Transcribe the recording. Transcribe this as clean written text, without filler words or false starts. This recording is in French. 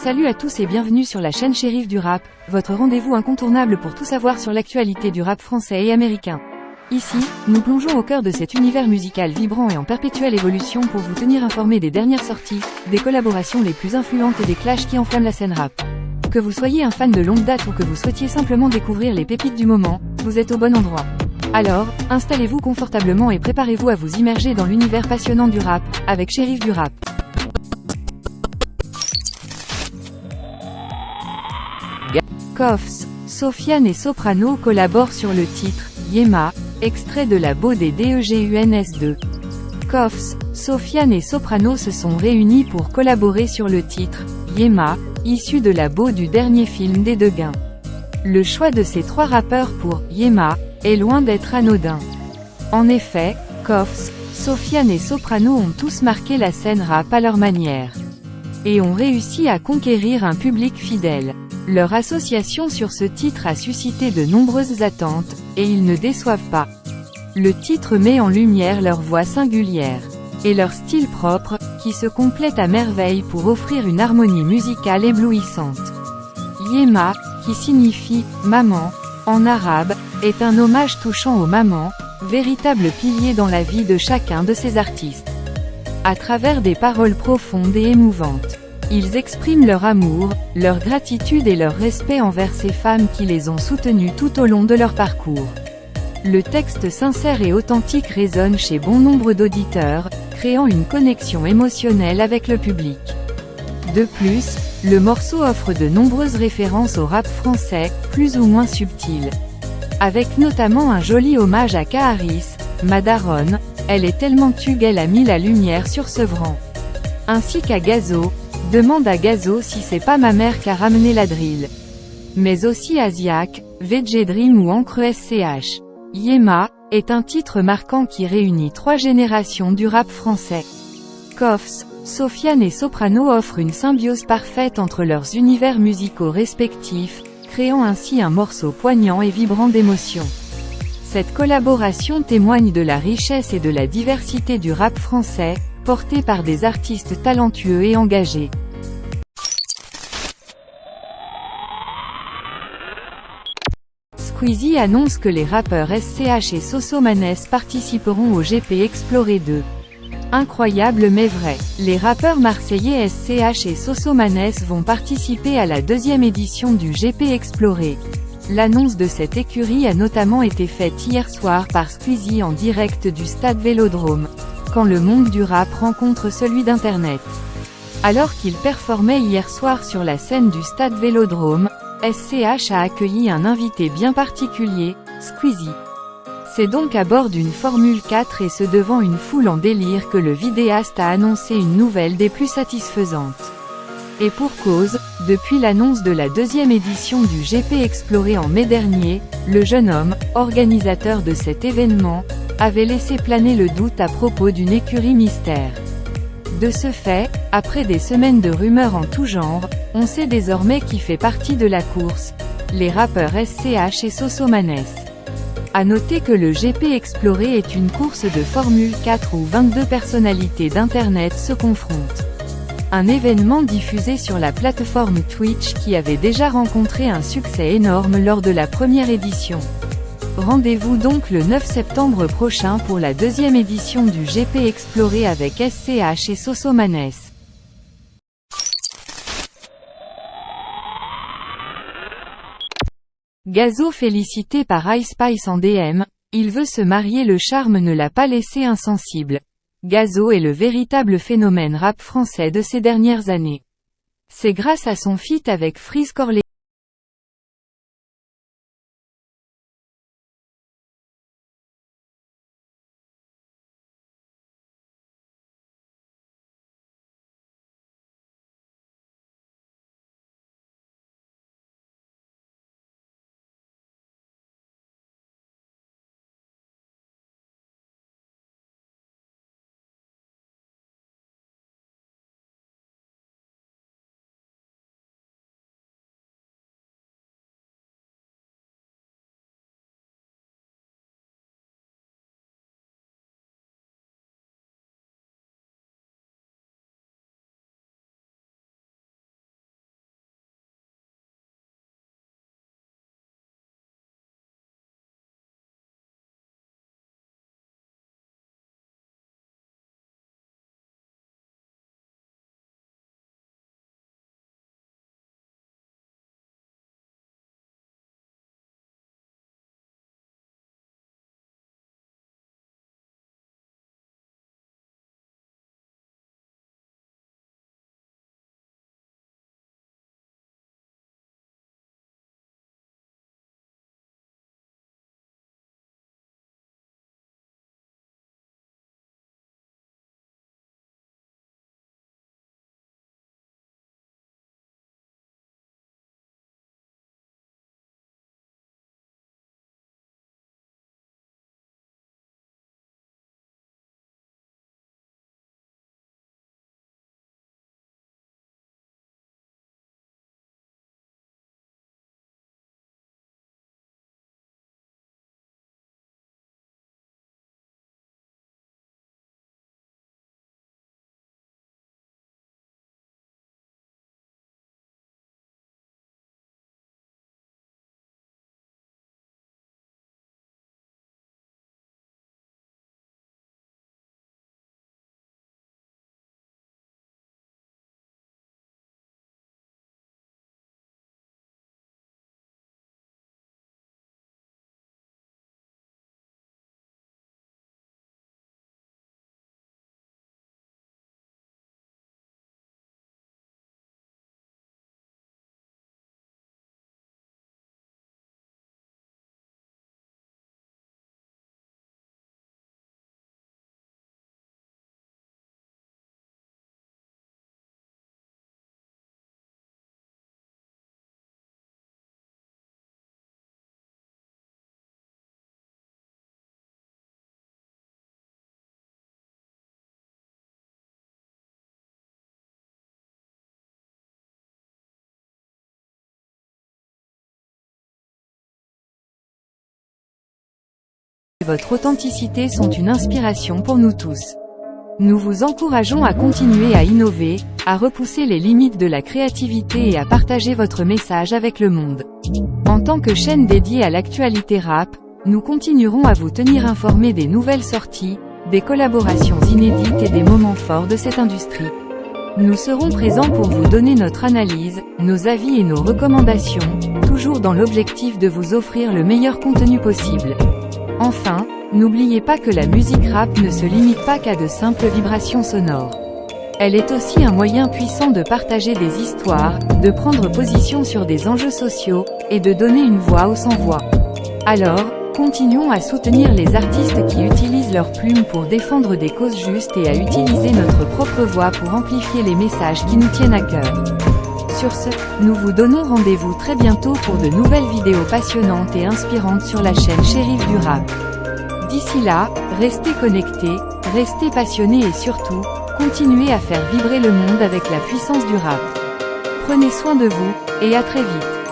Salut à tous et bienvenue sur la chaîne Shérif du Rap, votre rendez-vous incontournable pour tout savoir sur l'actualité du rap français et américain. Ici, nous plongeons au cœur de cet univers musical vibrant et en perpétuelle évolution pour vous tenir informé des dernières sorties, des collaborations les plus influentes et des clashs qui enflamment la scène rap. Que vous soyez un fan de longue date ou que vous souhaitiez simplement découvrir les pépites du moment, vous êtes au bon endroit. Alors, installez-vous confortablement et préparez-vous à vous immerger dans l'univers passionnant du rap, avec Shérif du Rap. Koffs, Sofiane et Soprano collaborent sur le titre « Yéma », extrait de la BO des DEGUNS2. Koffs, Sofiane et Soprano se sont réunis pour collaborer sur le titre « Yéma », issu de la BO du dernier film des Deguins. Le choix de ces trois rappeurs pour « Yéma » est loin d'être anodin. En effet, Koffs, Sofiane et Soprano ont tous marqué la scène rap à leur manière. Et ont réussi à conquérir un public fidèle. Leur association sur ce titre a suscité de nombreuses attentes, et ils ne déçoivent pas. Le titre met en lumière leur voix singulière, et leur style propre, qui se complètent à merveille pour offrir une harmonie musicale éblouissante. Yéma, qui signifie « maman » en arabe, est un hommage touchant aux mamans, véritable pilier dans la vie de chacun de ces artistes. À travers des paroles profondes et émouvantes, ils expriment leur amour, leur gratitude et leur respect envers ces femmes qui les ont soutenues tout au long de leur parcours. Le texte sincère et authentique résonne chez bon nombre d'auditeurs, créant une connexion émotionnelle avec le public. De plus, le morceau offre de nombreuses références au rap français, plus ou moins subtiles. Avec notamment un joli hommage à Kaharis, ma daronne, elle est tellement tue qu'elle a mis la lumière sur Sevran. Ainsi qu'à Gazo, demande à Gazo si c'est pas ma mère qui a ramené la drill. Mais aussi Asiac, VG Dream ou Encre SCH. Yéma est un titre marquant qui réunit trois générations du rap français. Koffs, Sofiane et Soprano offrent une symbiose parfaite entre leurs univers musicaux respectifs, créant ainsi un morceau poignant et vibrant d'émotion. Cette collaboration témoigne de la richesse et de la diversité du rap français, porté par des artistes talentueux et engagés. Squeezie annonce que les rappeurs SCH et Sosomanes participeront au GP Explorer 2. Incroyable mais vrai, les rappeurs marseillais SCH et Sosomanes vont participer à la deuxième édition du GP Explorer. L'annonce de cette écurie a notamment été faite hier soir par Squeezie en direct du stade Vélodrome, quand le monde du rap rencontre celui d'Internet. Alors qu'il performait hier soir sur la scène du stade Vélodrome, SCH a accueilli un invité bien particulier, Squeezie. C'est donc à bord d'une Formule 4 et ce devant une foule en délire que le vidéaste a annoncé une nouvelle des plus satisfaisantes. Et pour cause, depuis l'annonce de la deuxième édition du GP Explorer en mai dernier, le jeune homme, organisateur de cet événement, avait laissé planer le doute à propos d'une écurie mystère. De ce fait, après des semaines de rumeurs en tout genre, on sait désormais qui fait partie de la course, les rappeurs SCH et Sosomanes. À noter que le GP Explorer est une course de Formule 4 où 22 personnalités d'Internet se confrontent. Un événement diffusé sur la plateforme Twitch qui avait déjà rencontré un succès énorme lors de la première édition. Rendez-vous donc le 9 septembre prochain pour la deuxième édition du GP Explorer avec SCH et Sosomanes. Gazo félicité par Ice Spice en DM, il veut se marier, le charme ne l'a pas laissé insensible. Gazo est le véritable phénomène rap français de ces dernières années. C'est grâce à son feat avec Freeze Corleone votre authenticité sont une inspiration pour nous tous. Nous vous encourageons à continuer à innover, à repousser les limites de la créativité et à partager votre message avec le monde. En tant que chaîne dédiée à l'actualité rap, nous continuerons à vous tenir informés des nouvelles sorties, des collaborations inédites et des moments forts de cette industrie. Nous serons présents pour vous donner notre analyse, nos avis et nos recommandations, toujours dans l'objectif de vous offrir le meilleur contenu possible. Enfin, n'oubliez pas que la musique rap ne se limite pas qu'à de simples vibrations sonores. Elle est aussi un moyen puissant de partager des histoires, de prendre position sur des enjeux sociaux, et de donner une voix aux sans-voix. Alors, continuons à soutenir les artistes qui utilisent leurs plumes pour défendre des causes justes et à utiliser notre propre voix pour amplifier les messages qui nous tiennent à cœur. Sur ce, nous vous donnons rendez-vous très bientôt pour de nouvelles vidéos passionnantes et inspirantes sur la chaîne Shérif du Rap. D'ici là, restez connectés, restez passionnés et surtout, continuez à faire vibrer le monde avec la puissance du rap. Prenez soin de vous, et à très vite.